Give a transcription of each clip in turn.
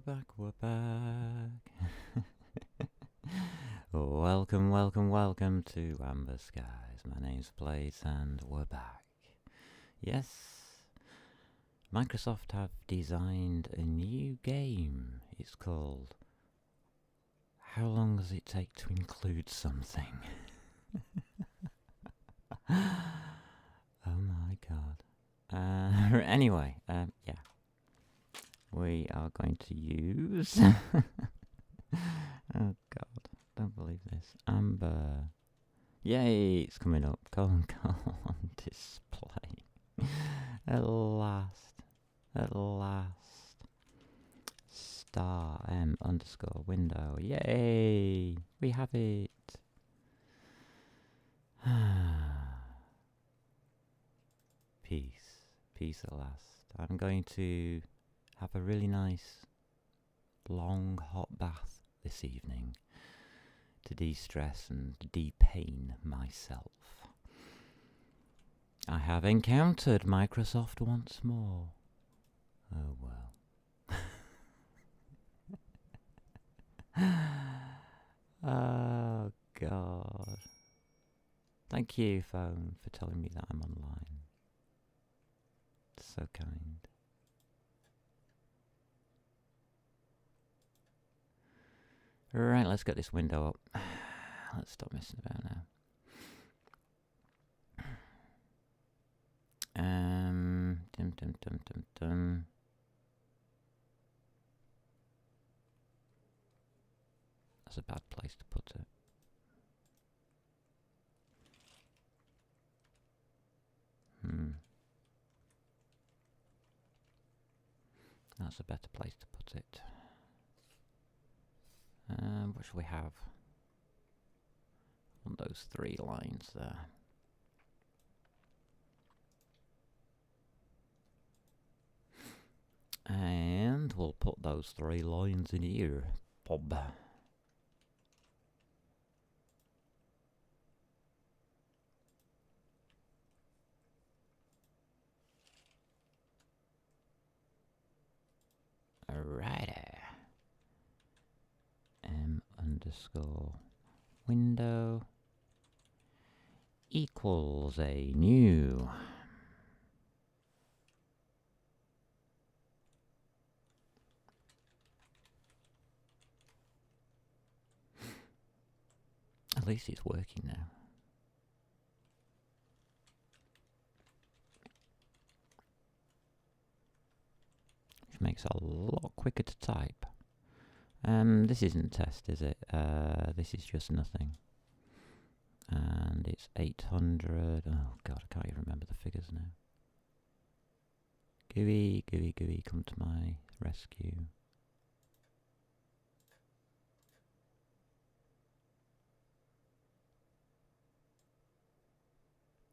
we're back. Welcome to Amber Skies. My name's Blaze and we're back. Yes, Microsoft have designed a new game. It's called How Long Does It Take to Include Something? Oh my god. Anyway, yeah. We are going to use... Oh god, don't believe this. Amber. Yay, it's coming up. Colon on display. At last. Star M underscore window. Yay, we have it. Peace at last. I'm going to have a really nice long hot bath this evening to de-stress and de-pain myself. I have encountered Microsoft once more. Oh well. Oh god. Thank you, phone, for telling me that I'm online. It's so kind. Right, let's get this window up. Let's stop messing about now. Dum. That's a bad place to put it. That's a better place to put it. What shall we have? On those 3 lines there. And we'll put those 3 lines in here. Bob. Alrighty. M underscore window equals a new. At least it's working now. Which makes it a lot quicker to type. This isn't a test, is it? This is just nothing. And it's 800. Oh god, I can't even remember the figures now. Gooey, come to my rescue.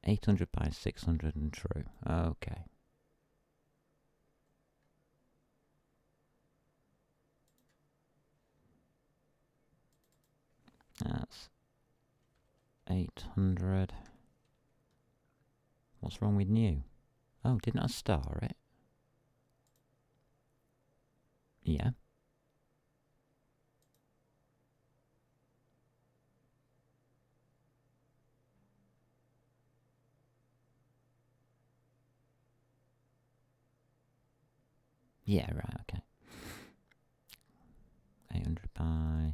$800 by 600 and true. Okay. That's 800. What's wrong with new? Oh, didn't I star it? Yeah. Yeah, right, okay. 800 by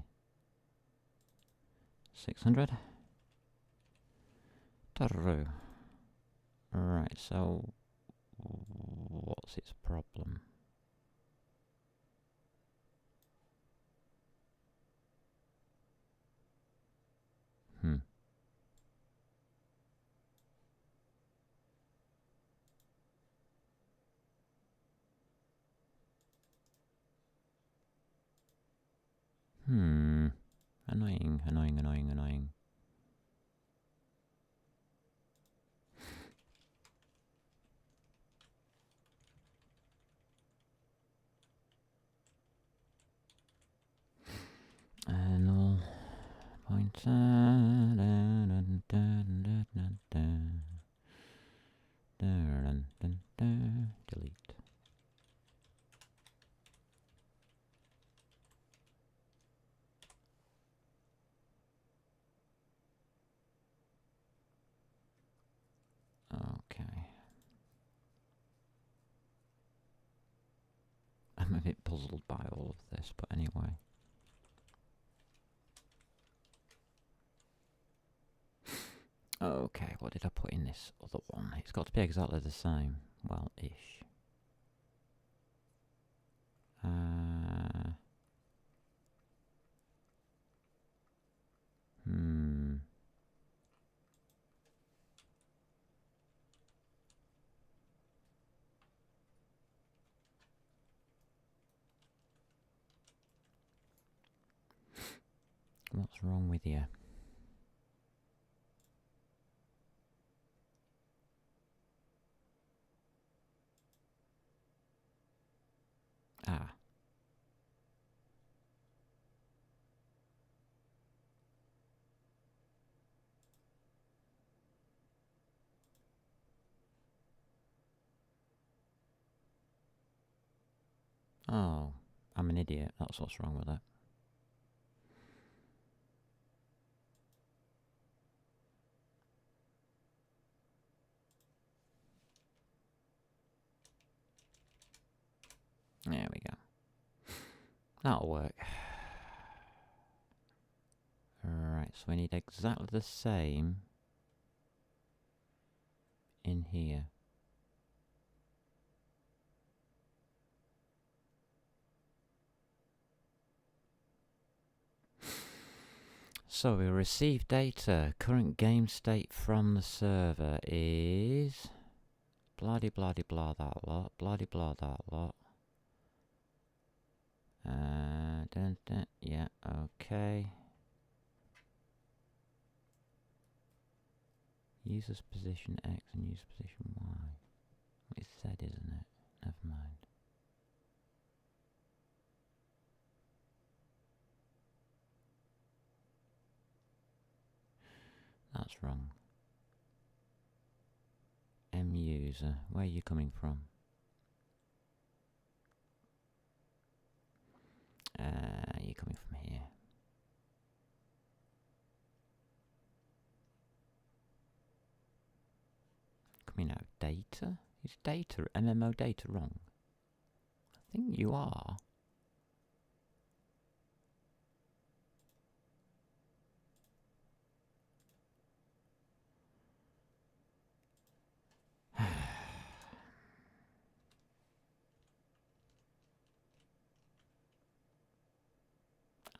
600. True. Right, so what's its problem? Annoying. Null pointer. Delete. I'm a bit puzzled by all of this, but anyway. Okay, what did I put in this other one? It's got to be exactly the same. Well, ish. What's wrong with you? Ah. Oh, I'm an idiot. That's what's wrong with it. There we go. That'll work. Right, so we need exactly the same in here. So we receive data. Current game state from the server is bloody blah that lot, bloody blah that lot. Yeah, okay. User's position X and user's position Y. It's Z, isn't it? Never mind. That's wrong. M user, where are you coming from? You're coming from here. Coming out of data? Is data, MMO data wrong? I think you are.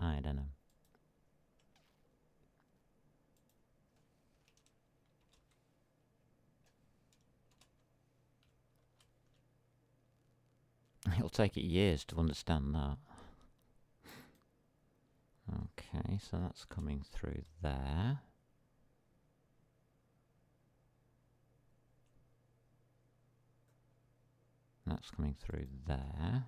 I don't know. It'll take it years to understand that. Okay, so that's coming through there. That's coming through there.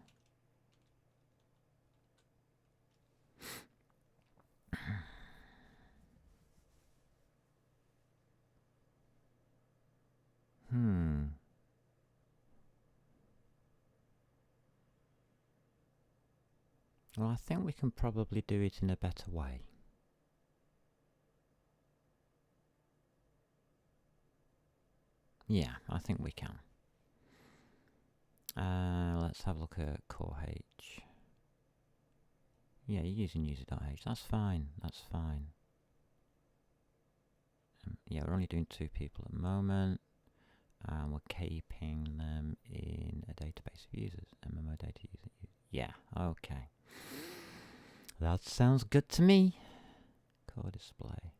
Well, I think we can probably do it in a better way. Yeah, I think we can. Let's have a look at core H. Yeah, you're using user.h. That's fine. That's fine. Yeah, we're only doing 2 people at the moment. And we're keeping them in a database of users. MMO data user. Yeah, okay. That sounds good to me. Core display.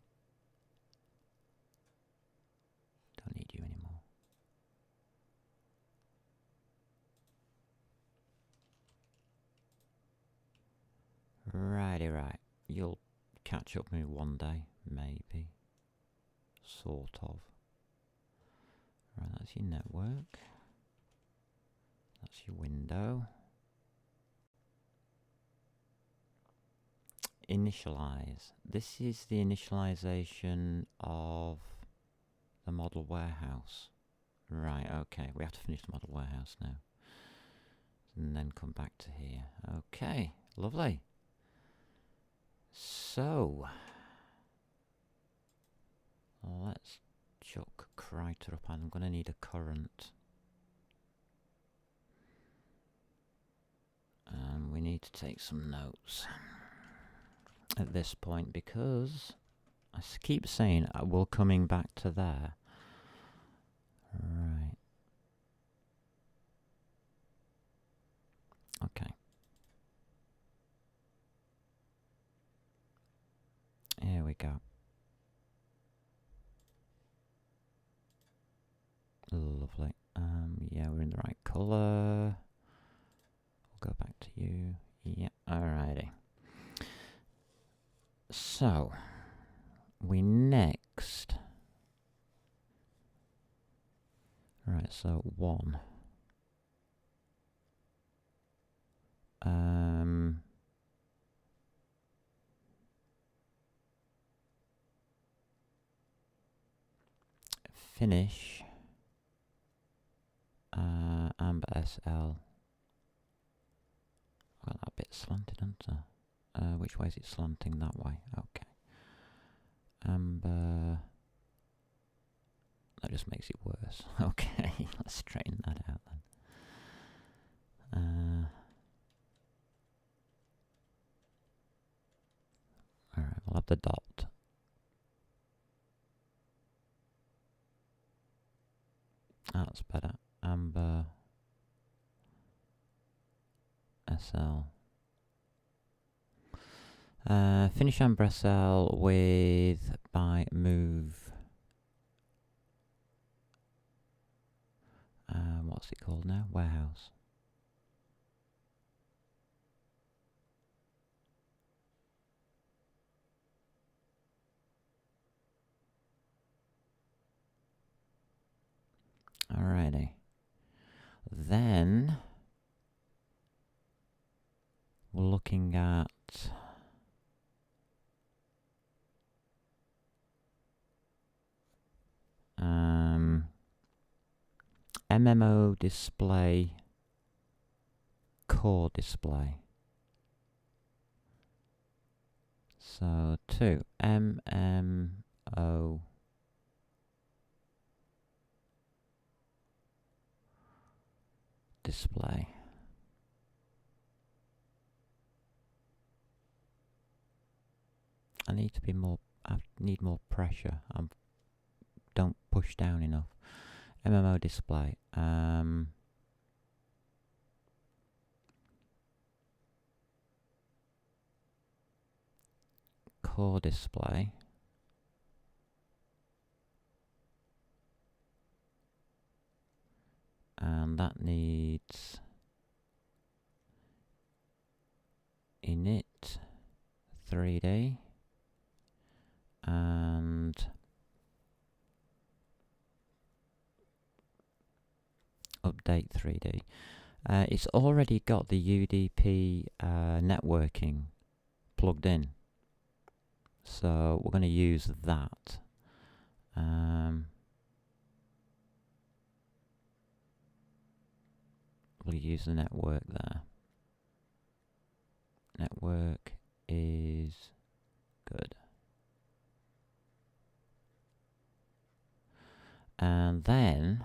Don't need you anymore. Righty, right. You'll catch up with me one day, maybe. Sort of. Right, that's your network. That's your window. Initialize. This is the initialization of the model warehouse. Right, okay. We have to finish the model warehouse now. And then come back to here. Okay, lovely. So, let's chuck Kryter up, and I'm going to need a current. to take some notes at this point because I keep saying we're coming back to there. Right. Okay. Here we go. Lovely. Yeah, we're in the right colour. We'll go back to you. Yeah, alrighty. So, we next... Right, so 1. Finish Amber SL. Got that bit slanted, hasn't I? Which way is it slanting? That way. Okay. Amber. That just makes it worse. Okay, let's straighten that out then. Alright, we'll have the dot. That's better. Amber SL. Finish Amber SL with by move. What's it called now? Warehouse. Alrighty. Then we're looking at MMO display, core display. So 2 MMO display. I need to be more. I need more pressure. Don't push down enough. MMO display. Core display. And that needs init 3D and update 3D. It's already got the UDP networking plugged in, so we're going to use that. We'll use the network there. Network is good. And then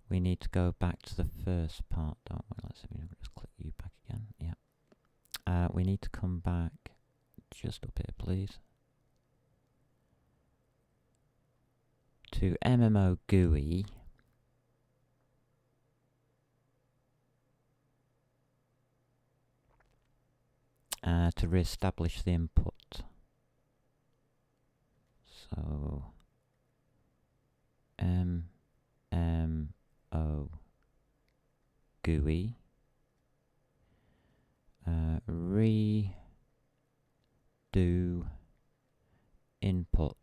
we need to go back to the first part, don't we? Let's see, just click you back again. Yeah. We need to come back just up here, please, to MMO GUI. To re-establish the input. So MMO GUI redo input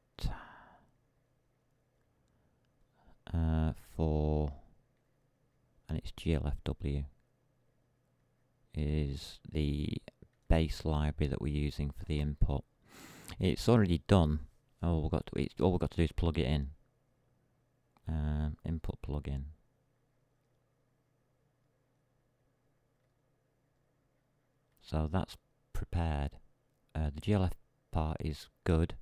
for, and it's GLFW is the base library that we're using for the input. It's already done. All we've got to do is plug it in. Input plugin. So that's prepared. The GLF part is good,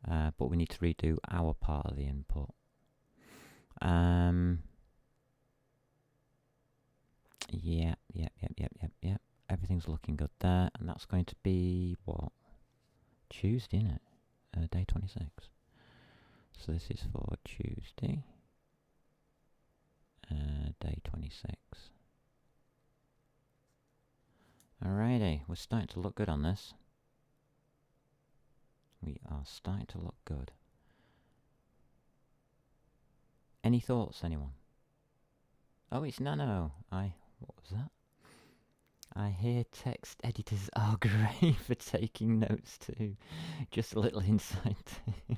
but we need to redo our part of the input. Yep. everything's looking good there, and that's going to be, what? Tuesday, isn't it? Day 26. So this is for Tuesday. Day 26. Alrighty, we're starting to look good on this. We are starting to look good. Any thoughts, anyone? Oh, it's Nano. What was that? I hear text editors are great for taking notes too. Just a little inside tip.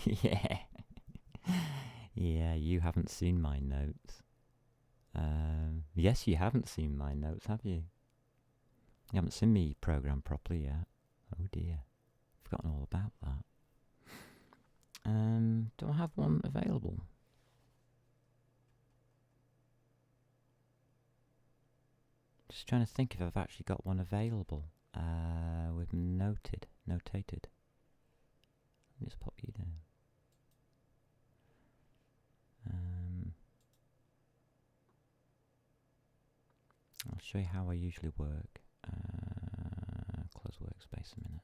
Yeah. Yeah, you haven't seen my notes. Yes, you haven't seen my notes, have you? You haven't seen me program properly yet. Oh dear. Forgotten all about that. Do I have one available? Just trying to think if I've actually got one available. With notated. Let me just pop you down. I'll show you how I usually work. Close workspace a minute.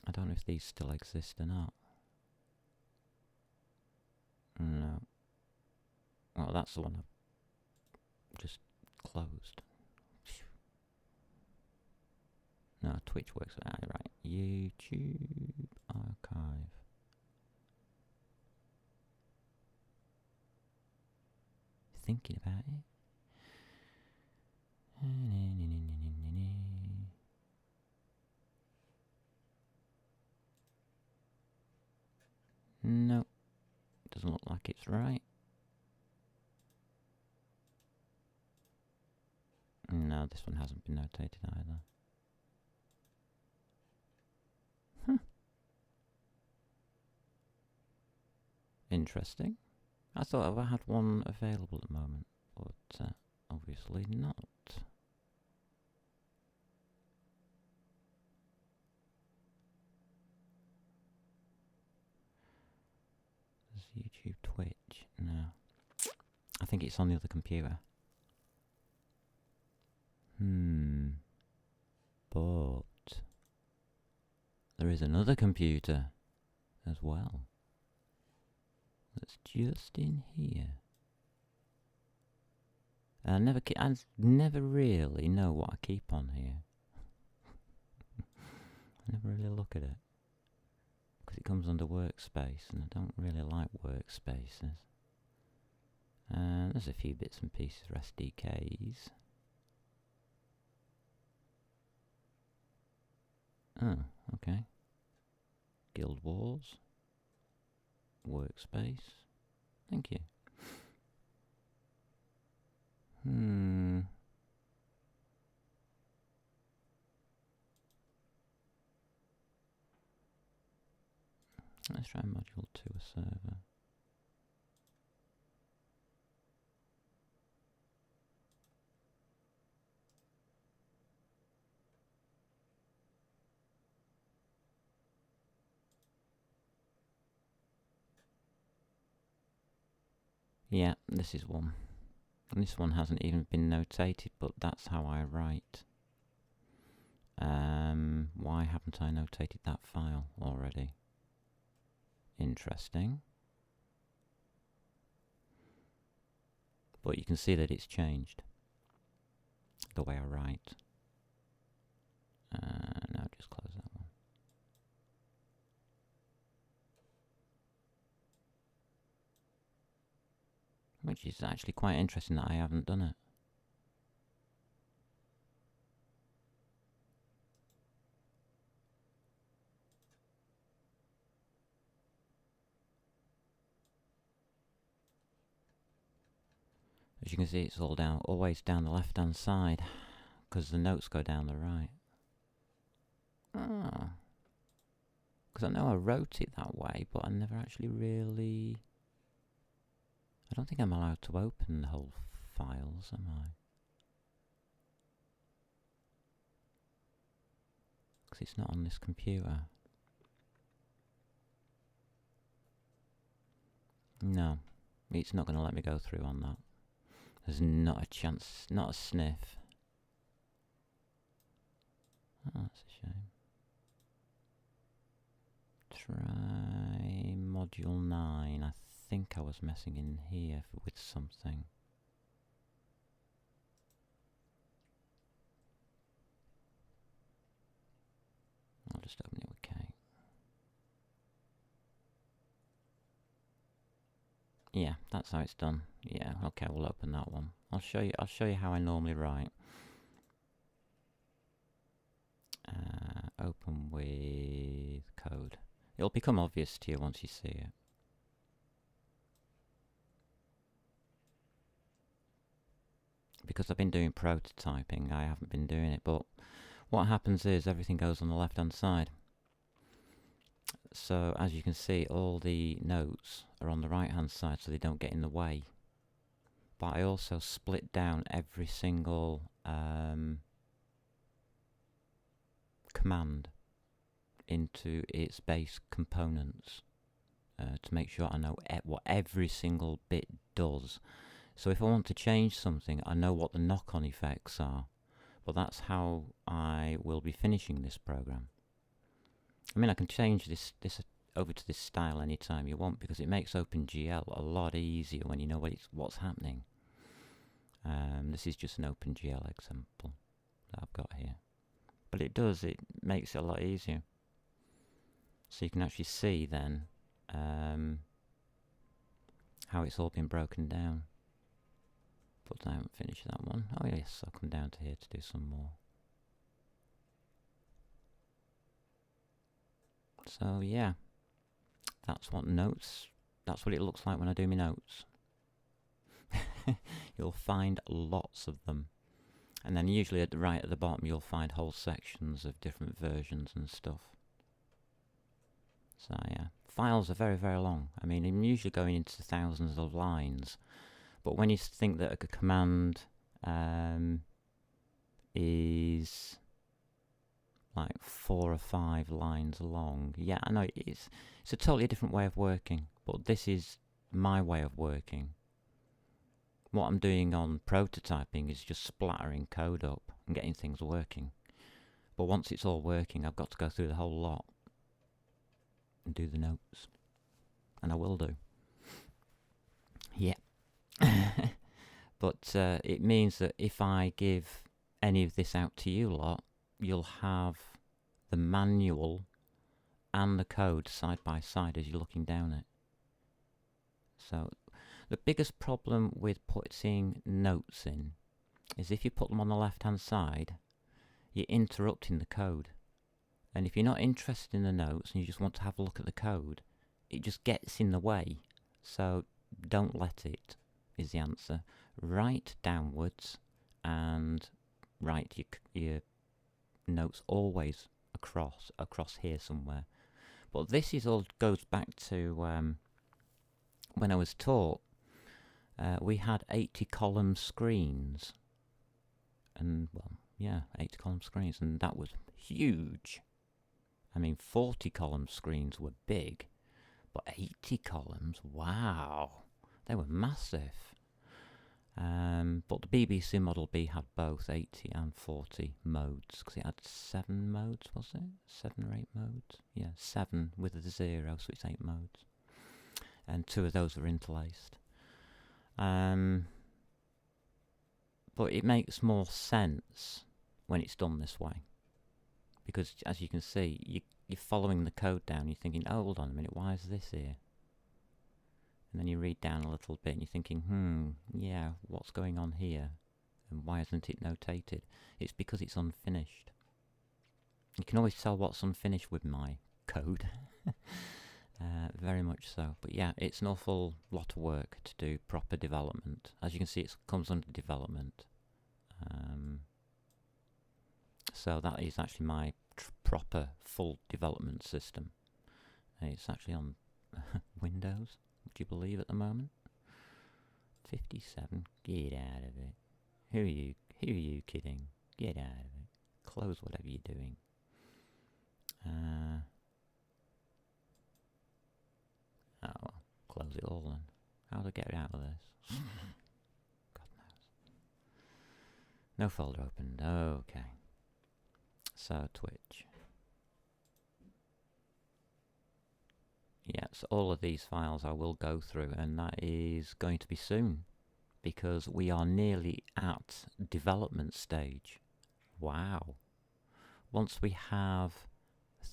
I don't know if these still exist or not. No. Well, that's the one I've just closed. No, Twitch works. Right. YouTube archive. Thinking about it. No, doesn't look like it's right. No, this one hasn't been notated either. Interesting. I thought I had one available at the moment, but obviously not. There's YouTube, Twitch. No. I think it's on the other computer. But there is another computer as well. That's just in here. I never really know what I keep on here. I never really look at it. Because it comes under workspace, and I don't really like workspaces. There's a few bits and pieces for SDKs. Oh, okay. Guild Wars. Workspace. Thank you. Let's try module 2 a server. Yeah, this is one. And this one hasn't even been notated, but that's how I write. Why haven't I notated that file already? Interesting. But you can see that it's changed the way I write. Now just close that one. Which is actually quite interesting that I haven't done it. As you can see, it's all down, always down the left-hand side, because the notes go down the right. Ah. Because I know I wrote it that way, but I never actually really... I don't think I'm allowed to open the whole files, am I? Because it's not on this computer. No, it's not going to let me go through on that. There's not a chance, not a sniff. Oh, that's a shame. Try module 9. I think I was messing in here with something. I'll just open it with K. Yeah, that's how it's done. Yeah, okay, we'll open that one. I'll show you how I normally write. Open with code. It'll become obvious to you once you see it. Because I've been doing prototyping, I haven't been doing it, but what happens is everything goes on the left hand side. So as you can see, all the notes are on the right hand side so they don't get in the way. But I also split down every single command into its base components to make sure I know what every single bit does. So if I want to change something, I know what the knock-on effects are. But that's how I will be finishing this program. I mean, I can change this over to this style anytime you want, because it makes OpenGL a lot easier when you know what's happening. This is just an OpenGL example that I've got here. But it makes it a lot easier. So you can actually see then how it's all been broken down. But I haven't finished that one. Oh yes, I'll come down to here to do some more. So yeah, that's what it looks like when I do my notes. You'll find lots of them. And then usually right at the bottom you'll find whole sections of different versions and stuff. So yeah, files are very, very long. I mean, I'm usually going into thousands of lines. But when you think that a command is like 4 or 5 lines long, yeah, I know it's a totally different way of working, but this is my way of working. What I'm doing on prototyping is just splattering code up and getting things working. But once it's all working, I've got to go through the whole lot and do the notes. And I will do. Yeah. But it means that if I give any of this out to you lot, you'll have the manual and the code side by side as you're looking down it. So the biggest problem with putting notes in is if you put them on the left hand side, you're interrupting the code. And if you're not interested in the notes and you just want to have a look at the code, it just gets in the way. So don't let it, is the answer. Write downwards and write your notes always across here somewhere. But this goes back to when I was taught. We had 80 column screens, and well, yeah, 80 column screens, and that was huge. I mean, 40 column screens were big, but 80 columns, wow, they were massive. But the BBC Model B had both 80 and 40 modes, because it had 7 modes, was it? 7 or 8 modes? Yeah, 7 with a 0, so it's 8 modes. And 2 of those are interlaced. But it makes more sense when it's done this way. Because as you can see, you're following the code down, you're thinking, oh, hold on a minute, why is this here? And then you read down a little bit and you're thinking, yeah, what's going on here? And why isn't it notated? It's because it's unfinished. You can always tell what's unfinished with my code. Very much so. But yeah, it's an awful lot of work to do proper development. As you can see, it comes under development. So that is actually my proper full development system. It's actually on Windows, would you believe, at the moment? 57. Get out of it. Who are you kidding? Get out of it. Close whatever you're doing. Oh, well, close close it all then. How do I get out of this? God knows. No folder opened. Okay. So Twitch. Yes, all of these files I will go through, and that is going to be soon, because we are nearly at development stage. Wow. Once we have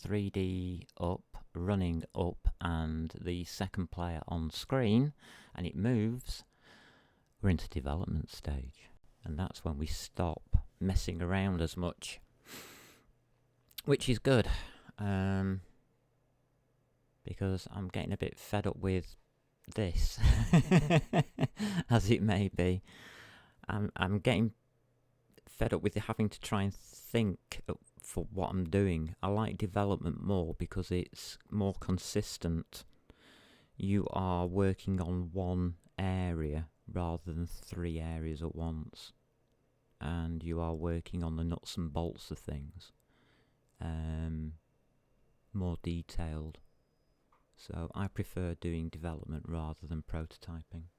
3D up, running up, and the second player on screen, and it moves, we're into development stage. And that's when we stop messing around as much, which is good. Because I'm getting a bit fed up with this, as it may be. I'm getting fed up with having to try and think for what I'm doing. I like development more because it's more consistent. You are working on one area rather than 3 areas at once, and you are working on the nuts and bolts of things, more detailed. So I prefer doing development rather than prototyping.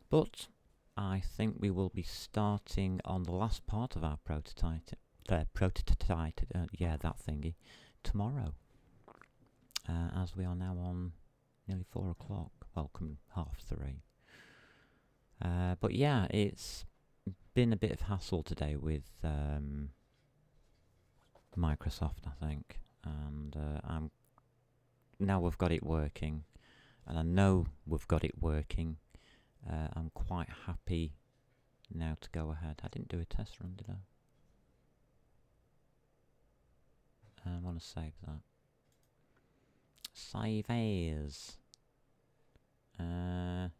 But I think we will be starting on the last part of our prototype, that thingy, tomorrow. As we are now on nearly 4 o'clock, welcome 3:30. But yeah, it's been a bit of hassle today with Microsoft, I think, and now we've got it working, and I know we've got it working. I'm quite happy now to go ahead. I didn't do a test run, did I? I want to save that. Save as. Currents.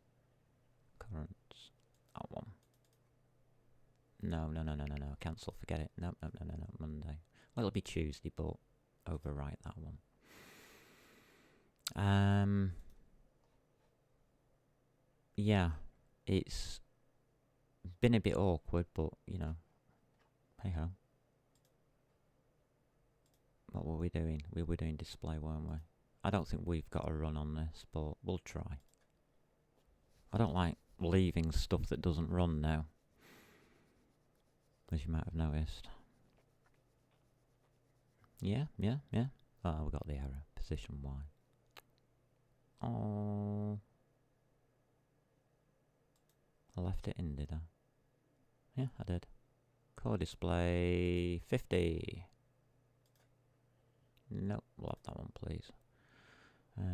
That one. No. Cancel. Forget it. No. Monday. Well, it'll be Tuesday, but overwrite that one. Yeah, it's been a bit awkward, but you know, hey ho. What were we doing? We were doing display, weren't we? I don't think we've got a run on this, but we'll try. I don't like leaving stuff that doesn't run now, as you might have noticed. Yeah. Oh, we got the error. Position Y. Oh, I left it in, did I? Yeah, I did. Core display 50. Nope, we'll have that one, please.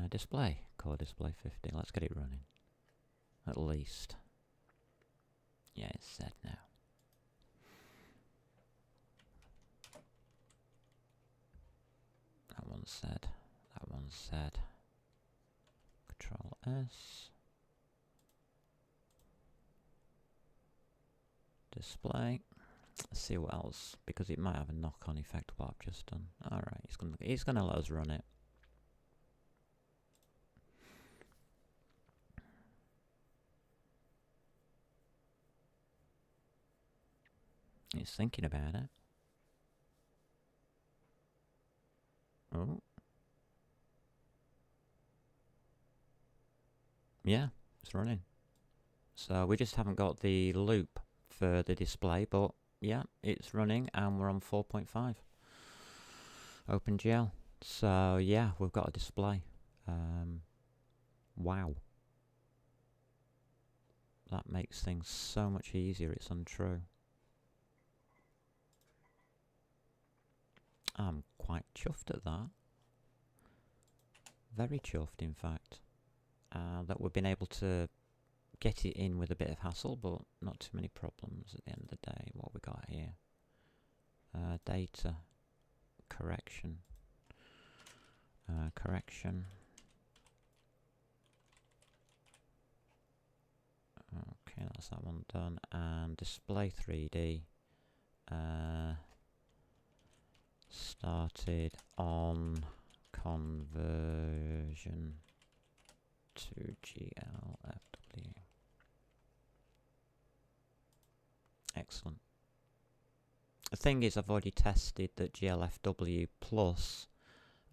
Display, core display 50. Let's get it running. At least. Yeah, it's set now. That one's set. That one's set. Control S. Display. Let's see what else, because it might have a knock-on effect what I've just done. Alright, it's gonna let us run it. It's thinking about it. Oh. Yeah, it's running. So we just haven't got the loop for the display, but yeah, it's running, and we're on 4.5 OpenGL. So yeah, we've got a display. Wow. That makes things so much easier, it's untrue. I'm quite chuffed at that. Very chuffed, in fact. That we've been able to get it in with a bit of hassle, but not too many problems at the end of the day. What we got here? Data. Correction. Correction. Okay, that's that one done. And display 3D. Started on conversion to GLFW. Excellent. The thing is, I've already tested that GLFW plus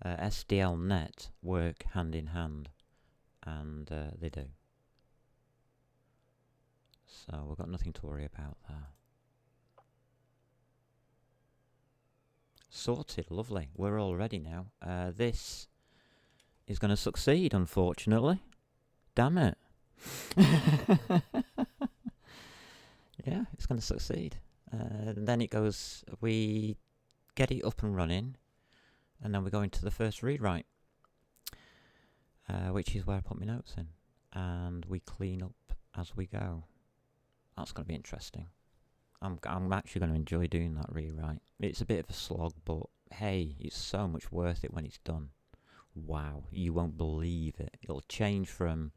SDLNet work hand in hand. and they do. So we've got nothing to worry about there. Sorted, lovely. We're all ready now. This is going to succeed, unfortunately. Damn it. Yeah, it's going to succeed. And then it goes, we get it up and running, and then we go into the first rewrite, which is where I put my notes in, and we clean up as we go. That's going to be interesting. I'm actually going to enjoy doing that rewrite. It's a bit of a slog, but hey, it's so much worth it when it's done. Wow, you won't believe it. It'll change from,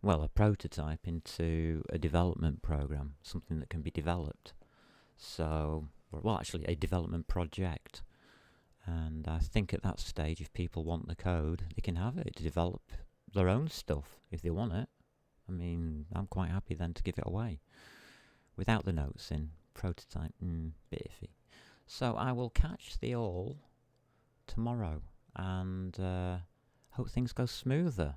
well, a prototype into a development program, something that can be developed. So, well, actually a development project. And I think at that stage, if people want the code, they can have it to develop their own stuff if they want it. I mean, I'm quite happy then to give it away. Without the notes in, prototype, bit iffy. So I will catch thee all tomorrow and hope things go smoother.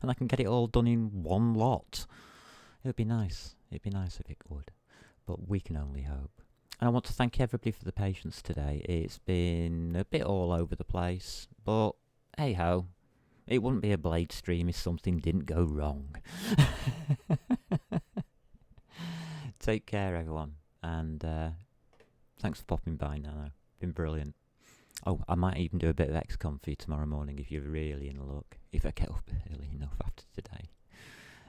And I can get it all done in one lot. It would be nice. It'd be nice if it would. But we can only hope. And I want to thank everybody for the patience today. It's been a bit all over the place, but hey ho. It wouldn't be a Blade stream if something didn't go wrong. Take care, everyone, and thanks for popping by, Nano. Been brilliant. Oh, I might even do a bit of XCOM for you tomorrow morning if you're really in the look, if I get up early enough after today.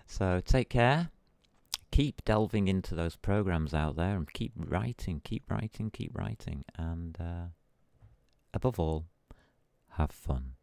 So take care. Keep delving into those programs out there and keep writing, and above all, have fun.